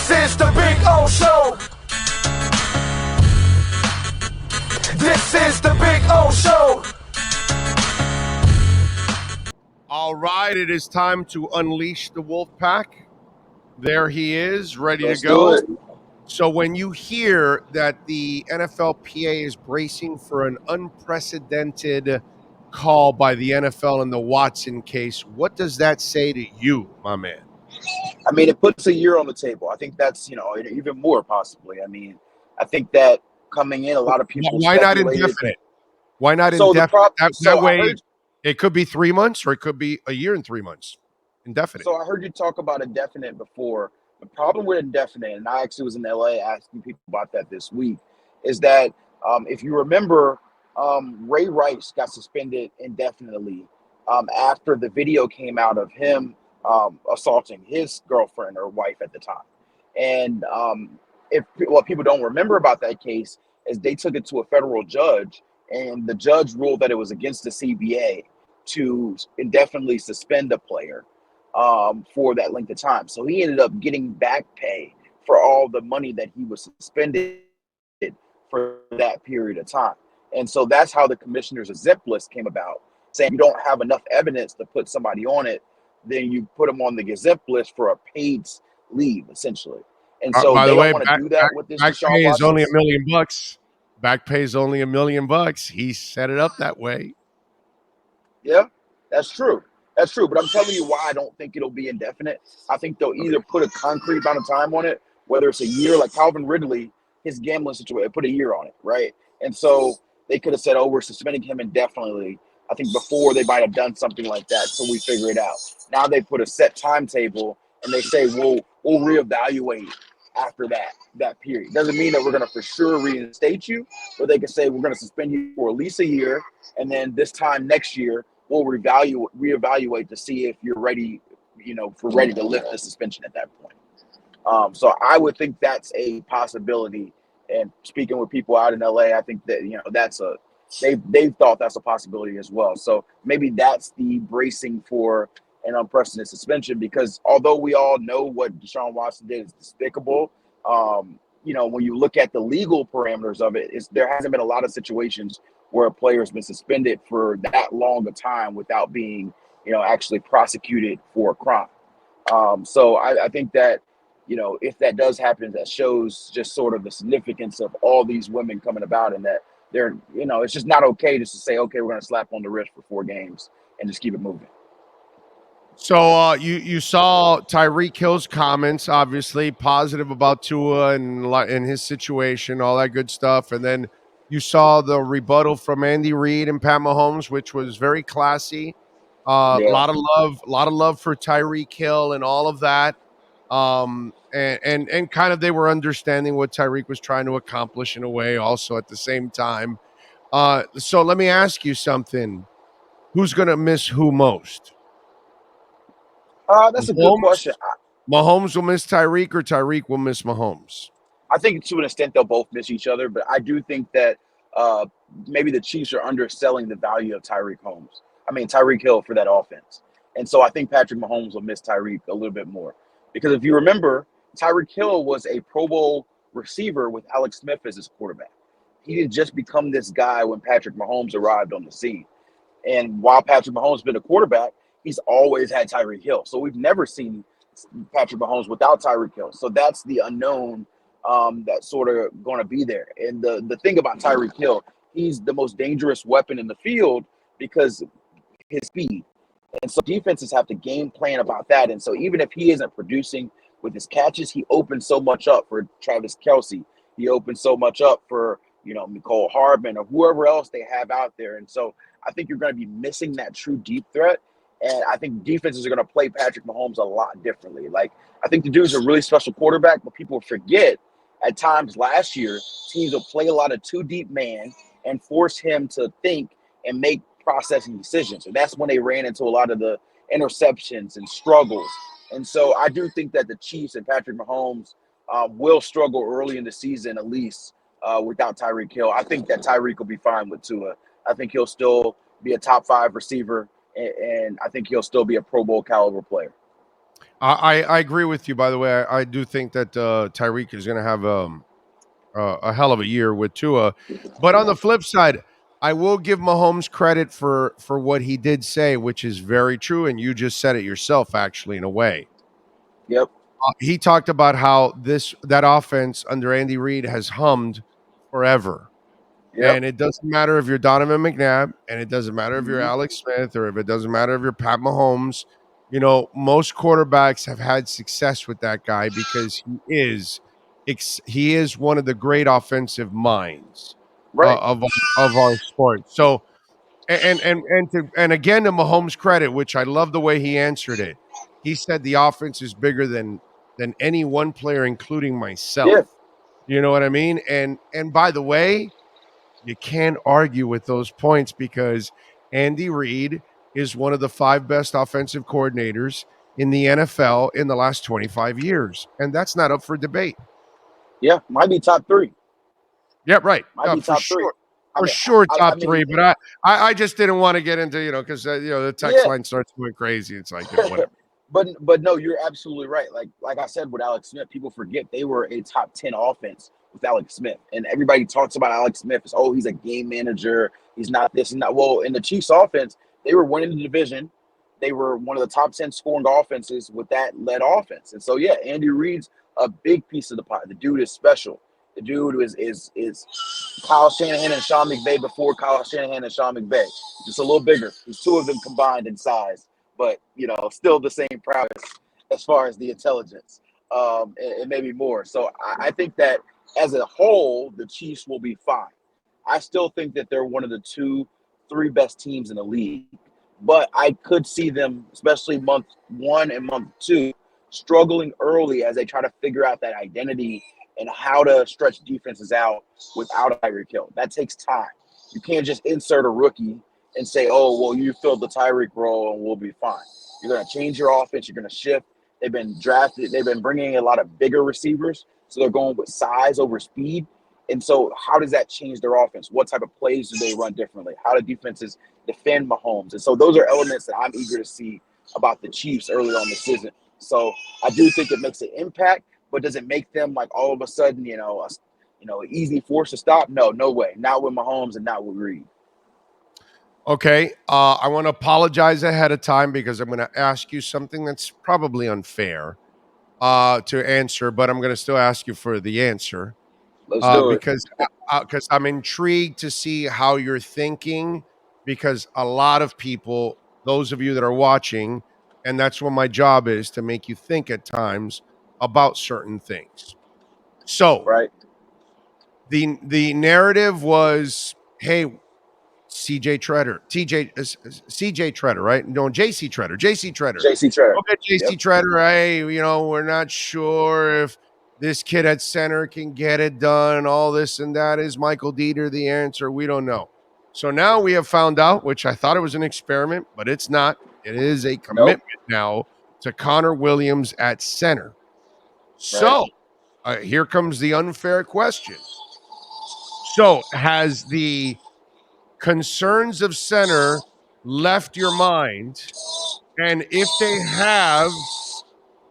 This is the Big O Show. This is the Big O Show. All right, it is time to unleash the Wolf Pack. There he is, ready Let's to go. do it. So when you hear that the NFLPA is bracing for an unprecedented call by the NFL in the Watson case, what does that say to you, my man? I mean, it puts a year on the table. I think that's, even more possibly. I mean, I think that coming in, a lot of people Why not speculated. indefinite? Why not So the indefinite? That I way, heard, it could be 3 months or it could be a year and 3 months. Indefinite. so I heard you talk about indefinite before. The problem with indefinite, and I actually was in LA asking people about that this week, is that if you remember, Ray Rice got suspended indefinitely after the video came out of him assaulting his girlfriend or wife at the time. And what people don't remember about that case is they took it to a federal judge, and the judge ruled that it was against the CBA to indefinitely suspend a player for that length of time. So he ended up getting back pay for all the money that he was suspended for that period of time. And so that's how the commissioner's exempt list came about, saying you don't have enough evidence to put somebody on it, then you put them on the exempt list for a paid leave, essentially. And so By they the way, don't want to do that with this back Deshaun pay is Watson. only $1 million. Back pay is only $1 million. He set it up that way. Yeah, that's true. That's true. But I'm telling you why I don't think it'll be indefinite. I think they'll either put a concrete amount of time on it, whether it's a year, like Calvin Ridley, his gambling situation, put a year on it, right? And so they could have said, oh, we're suspending him indefinitely. I think before they might have done something like that so we figure it out. Now they put a set timetable and they say, we'll reevaluate after that period. Doesn't mean that we're going to for sure reinstate you, but they can say we're going to suspend you for at least a year, and then this time next year we'll reevaluate to see if you're ready, ready to lift the suspension at that point. So I would think that's a possibility. And speaking with people out in LA, I think that they've thought that's a possibility as well. So maybe that's the bracing for an unprecedented suspension, because although we all know what Deshaun Watson did is despicable, when you look at the legal parameters of it, there hasn't been a lot of situations where a player has been suspended for that long a time without being, actually prosecuted for a crime. So I think that, if that does happen, that shows just sort of the significance of all these women coming about, and that they're, it's just not okay just to say, okay, we're going to slap on the wrist for 4 games and just keep it moving. So you saw Tyreek Hill's comments, obviously positive about Tua and his situation, all that good stuff, and then you saw the rebuttal from Andy Reid and Pat Mahomes, which was very classy. A lot of love for Tyreek Hill and all of that. And kind of they were understanding what Tyreek was trying to accomplish in a way, also at the same time. So let me ask you something: who's going to miss who most? That's a good question. Mahomes will miss Tyreek, or Tyreek will miss Mahomes? I think to an extent they'll both miss each other, but I do think that maybe the Chiefs are underselling the value of Tyreek Hill for that offense. And so I think Patrick Mahomes will miss Tyreek a little bit more. Because if you remember, Tyreek Hill was a Pro Bowl receiver with Alex Smith as his quarterback. He didn't just become this guy when Patrick Mahomes arrived on the scene. And while Patrick Mahomes has been a quarterback, he's always had Tyreek Hill. So we've never seen Patrick Mahomes without Tyreek Hill. So that's the unknown that's sort of going to be there. And the thing about Tyreek Hill, he's the most dangerous weapon in the field because of his speed. And so defenses have to game plan about that. And so even if he isn't producing with his catches, he opens so much up for Travis Kelce. He opens so much up for, Nicole Hardman or whoever else they have out there. And so I think you're going to be missing that true deep threat. And I think defenses are going to play Patrick Mahomes a lot differently. Like, I think the dude's a really special quarterback, but people forget at times last year, teams will play a lot of 2 deep man and force him to think and make processing decisions. And that's when they ran into a lot of the interceptions and struggles. And so I do think that the Chiefs and Patrick Mahomes will struggle early in the season, at least without Tyreek Hill. I think that Tyreek will be fine with Tua. I think he'll still be a top 5 receiver, and I think he'll still be a Pro Bowl caliber player. I agree with you. By the way, I do think that Tyreek is going to have a hell of a year with Tua. But on the flip side, I will give Mahomes credit for what he did say, which is very true, and you just said it yourself, actually, in a way. Yep. He talked about how that offense under Andy Reid has hummed forever. Yep. And it doesn't matter if you're Donovan McNabb, and it doesn't matter if you're Hmm. Alex Smith, or if it doesn't matter if you're Pat Mahomes. Most quarterbacks have had success with that guy because he is one of the great offensive minds Right. of our sport. So, and again, to Mahomes' credit, which I love the way he answered it. He said the offense is bigger than any one player, including Yeah. myself. You know what I mean? And by the way, you can't argue with those points because Andy Reid is one of the five best offensive coordinators in the NFL in the last 25 years. And that's not up for debate. Yeah. Might be top three. Yeah, right. Might be For top three. sure. I For mean, sure, I top mean, three. But I just didn't want to get into, because, the text yeah. line starts going crazy. It's like, whatever. But no, you're absolutely right. Like I said with Alex Smith, people forget they were a top 10 offense with Alex Smith. And everybody talks about Alex Smith as, oh, he's a game manager. He's not this and that. Well, in the Chiefs offense, they were winning the division. They were one of the top 10 scoring offenses with that led offense. And so yeah, Andy Reid's a big piece of the pie. The dude is special. The dude is Kyle Shanahan and Sean McVay before Kyle Shanahan and Sean McVay. Just a little bigger. There's two of them combined in size, but still the same prowess as far as the intelligence, and maybe more. So I think that as a whole, the Chiefs will be fine. I still think that they're one of the two, three best teams in the league, but I could see them, especially month one and month two, struggling early as they try to figure out that identity and how to stretch defenses out without Tyreek Hill. That takes time. You can't just insert a rookie and say, oh, well, you filled the Tyreek role and we'll be fine. You're going to change your offense. You're going to shift. They've been bringing in a lot of bigger receivers. So they're going with size over speed. And so how does that change their offense? What type of plays do they run differently? How do defenses defend Mahomes? And so those are elements that I'm eager to see about the Chiefs early on this season. So I do think it makes an impact, but does it make them like all of a sudden, an easy force to stop? No, no way. Not with Mahomes and not with Reid. Okay. I want to apologize ahead of time because I'm going to ask you something that's probably unfair to answer, but I'm going to still ask you for the answer. Let's do it. Because I'm intrigued to see how you're thinking, because a lot of people, those of you that are watching, and that's what my job is, to make you think at times about certain things. So Right. the narrative was, hey, CJ Treader, CJ Treader, right? No, JC Treader. JC Treader. Okay, JC Yep. Treader. Hey, we're not sure if this kid at center can get it done. All this and that. Is Michael Dieter the answer? We don't know. So now we have found out, which I thought it was an experiment, but it's not. It is a Nope. commitment now to Connor Williams at center. Right. So here comes the unfair question. So has the concerns of center left your mind? And if they have,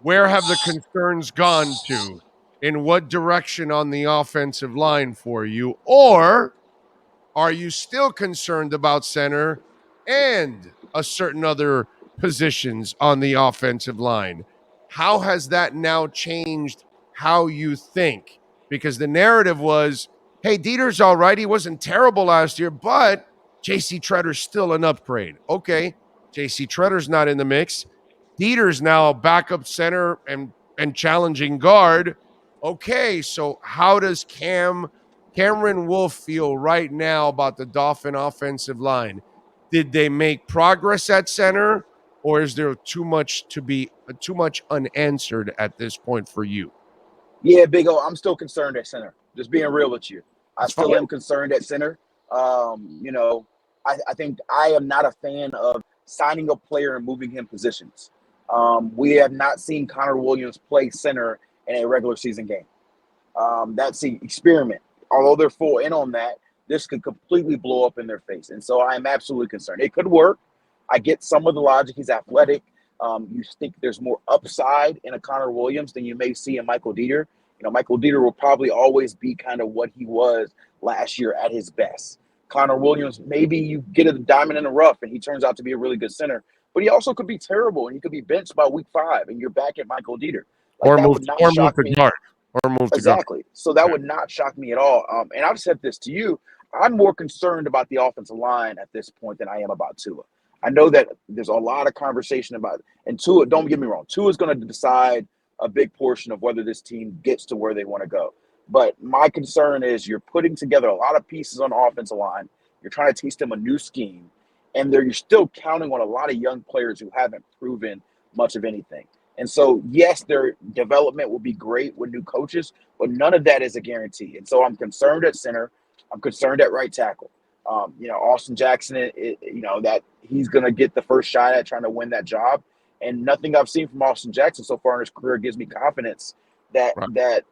where have the concerns gone to? In what direction on the offensive line for you? Or are you still concerned about center and a certain other positions on the offensive line? How has that now changed how you think? Because the narrative was, hey, Dieter's all right. He wasn't terrible last year, but JC Treader's still an upgrade. Okay, JC Treader's not in the mix. Dieter's now a backup center and challenging guard. Okay, so how does Cameron Wolfe feel right now about the Dolphin offensive line? Did they make progress at center, or is there too much unanswered at this point for you? Yeah, Big O, I'm still concerned at center. Just being real with you. I That's still fine. am concerned at center. I think I am not a fan of signing a player and moving him positions. We have not seen Connor Williams play center in a regular season game. That's the experiment. Although they're full in on that, this could completely blow up in their face. And so I am absolutely concerned. It could work. I get some of the logic. He's athletic. You think there's more upside in a Connor Williams than you may see in Michael Dieter. Michael Dieter will probably always be kind of what he was last year at his best. Connor Williams, maybe you get a diamond in the rough and he turns out to be a really good center, but he also could be terrible and he could be benched by week 5 and you're back at Michael Dieter. Or That move would not to shock me. guard. Or move to guard. Exactly. So that would not shock me at all. And I've said this to you. I'm more concerned about the offensive line at this point than I am about Tua. I know that there's a lot of conversation about it. And Tua, don't get me wrong, Tua is going to decide a big portion of whether this team gets to where they want to go. But my concern is you're putting together a lot of pieces on the offensive line. You're trying to teach them a new scheme. And you're still counting on a lot of young players who haven't proven much of anything. And so, yes, their development will be great with new coaches, but none of that is a guarantee. And so I'm concerned at center. I'm concerned at right tackle. Austin Jackson, that he's going to get the first shot at trying to win that job. And nothing I've seen from Austin Jackson so far in his career gives me confidence that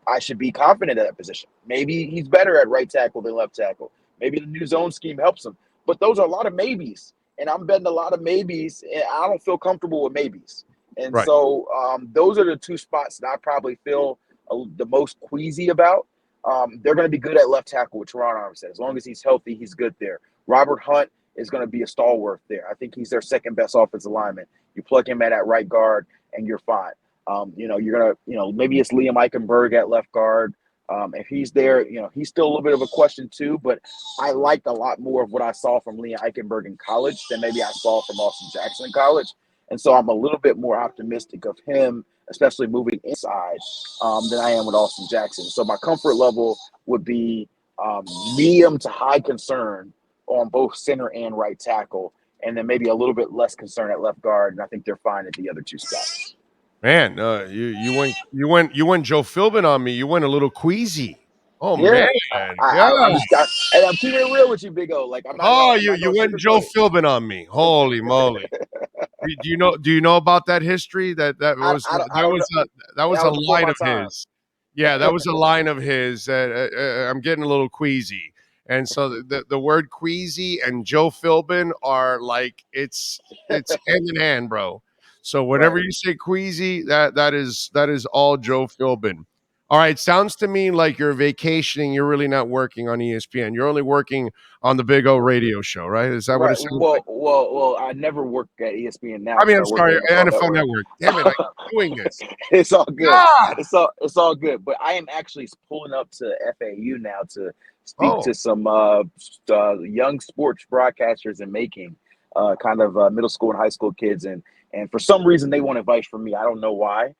I should be confident at that position. Maybe he's better at right tackle than left tackle. Maybe the new zone scheme helps him. But those are a lot of maybes. And I'm betting a lot of maybes, and I don't feel comfortable with maybes. And so those are the two spots that I probably feel the most queasy about. They're going to be good at left tackle with Teron Armstead. As long as he's healthy, he's good there. Robert Hunt is going to be a stalwart there. I think he's their second best offensive lineman. You plug him at right guard, and you're fine. You're going to, maybe it's Liam Eichenberg at left guard. If he's there, he's still a little bit of a question too, but I liked a lot more of what I saw from Liam Eichenberg in college than maybe I saw from Austin Jackson in college. And so I'm a little bit more optimistic of him, especially moving inside, than I am with Austin Jackson. So my comfort level would be medium to high concern on both center and right tackle, and then maybe a little bit less concern at left guard. And I think they're fine at the other two spots. Man, you went Joe Philbin on me. You went a little queasy. Oh yeah. Man, I'm keeping it real with you, Big O. Like I'm not. You went Joe Philbin on me. Holy moly! Do you know about that history? That was a line of his. Yeah, that was a line of his. I'm getting a little queasy, and so the word queasy and Joe Philbin are like it's hand in hand, bro. So whenever you say queasy, that is all Joe Philbin. All right, sounds to me like you're vacationing. You're really not working on ESPN. You're only working on the Big O radio show, right? Is that what it sounds like? Well, I never work at ESPN now. I mean, I'm sorry, NFL Network. Damn it, I'm doing this. It's all good. God! It's all good. But I am actually pulling up to FAU now to speak to some young sports broadcasters and making kind of middle school and high school kids. And for some reason, they want advice from me. I don't know why.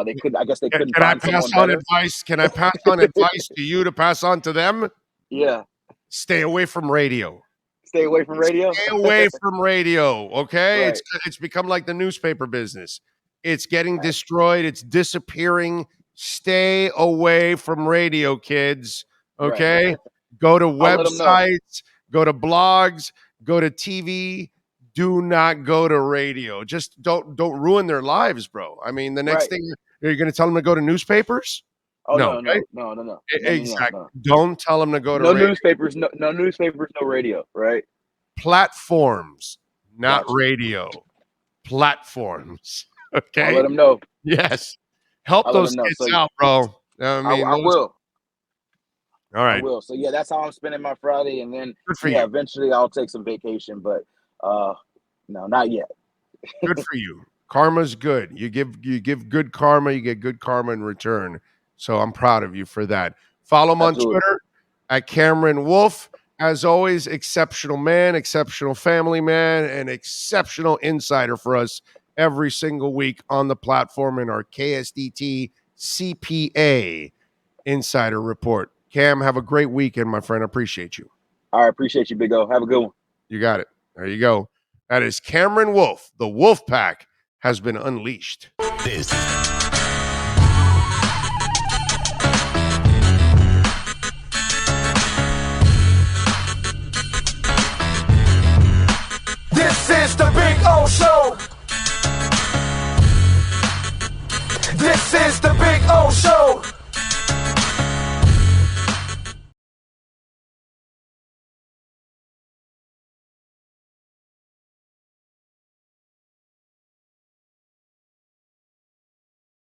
They couldn't. I guess they couldn't. Can I pass on advice? Can I pass on advice to you to pass on to them? Yeah. Stay away from radio. Stay away from radio. Stay away from radio. Okay, Right. It's become like the newspaper business. It's getting destroyed. It's disappearing. Stay away from radio, kids. Okay, Right. Go to let 'em know. websites. Go to blogs. Go to TV. Do not go to radio. Just don't ruin their lives, bro. I mean, the next thing you're going to tell them to go to newspapers. Oh no. Exactly. Don't tell them to go to no radio. newspapers. No newspapers. No radio. Right. Platforms, not Gotcha. radio. Platforms. Okay. I'll let them know. Yes. Help I'll let those them know. kids So, out, bro. I mean, I will. All right. I will. So yeah, that's how I'm spending my Friday, and then Good for you. eventually I'll take some vacation, but no, not yet. Good for you. Karma's good. You give good karma, you get good karma in return. So I'm proud of you for that. Follow him Absolutely. on Twitter at Cameron Wolfe. As always, exceptional man, exceptional family man, and exceptional insider for us every single week on the platform in our KSDT CPA Insider Report. Cam, have a great weekend, my friend. I appreciate you. I appreciate you, Big O. Have a good one. You got it. There you go. That is Cameron Wolfe. The Wolf Pack has been unleashed. This is the Big O Show. This is the